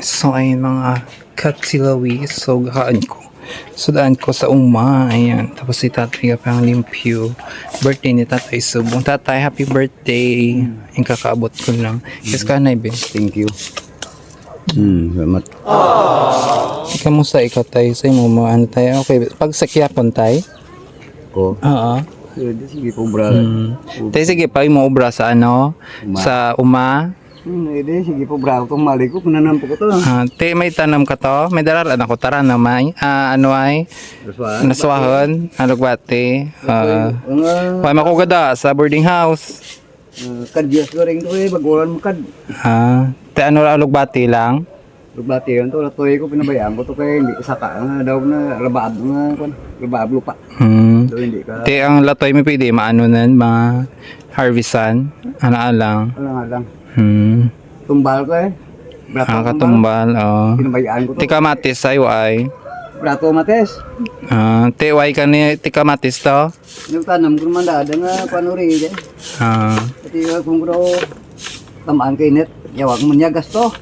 So ayun mga katsilawi. So gahaan ko. Sudaan ko sa uma. Ayan. Tapos si tatay ka pang limpyo. Birthday ni tatay subong. Tatay, happy birthday. Yung kakaabot ko lang. Yes ka na, be. Thank you. Salamat. Kamusta ikaw tayo sa mo mga ano tayo? Okay. Pag sakyapon tayo? Ko. Oo. Sige po, bro. Tayo sige pa mo obra sa ano? Sa uma. Sige po, bro. Kung mali ko, punanam po ko to. Te may tanam ka to? May dararan ako tara na may. Ano ay? Naswahon. Alugbate. Why makugada sa boarding house. Kadyas ko rin ito bagulan mo kad. Te ano alugbate lang? Lugbati yan to, latoy ko, pinabayaan ko to kaya hindi saka nga daw na labaab nga, labaab lupa. So hindi ka. Te ang latoy may pwede maano nan, mga harvestan. Ano lang. Wala nga lang. Tumbal ko Brato Katumbal, pinabayaan ko to. Te kamatis sa'yo ay. Brato mates. Te way ka ni te kamatis to? Yung tanam ko naman dada nga, panuri dyan. Pati kung ko tamaan kay net, yawag mo niya gasto.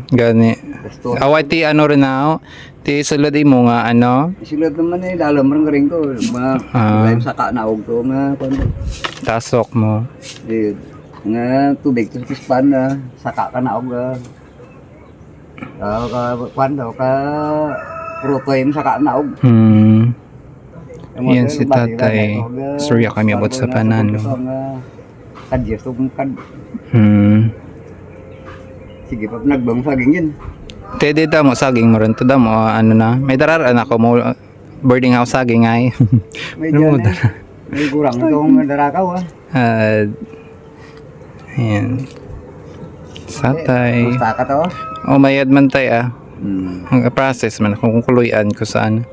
Gani. Gasto. Away ti ano rin na, ti sulod mo nga ano, Silat naman dalam rin ko, mga saka na og to, nga, tasok mo. nga tubig to pispan na saka ka na og ka protoy mo saka na og. Yan si tatay. Surya kami abot sa panan. Kadyas to kung kad. Sige pa nagbang saging yun. Te di mo saging mo rin to mo ano na. May dararan ako mo boarding house saging ay. May dyan may kurang itong darakaw Ayan. Satay. Basta ka to? Mayad man tay Ang process man kung kuluyan ko sa ano.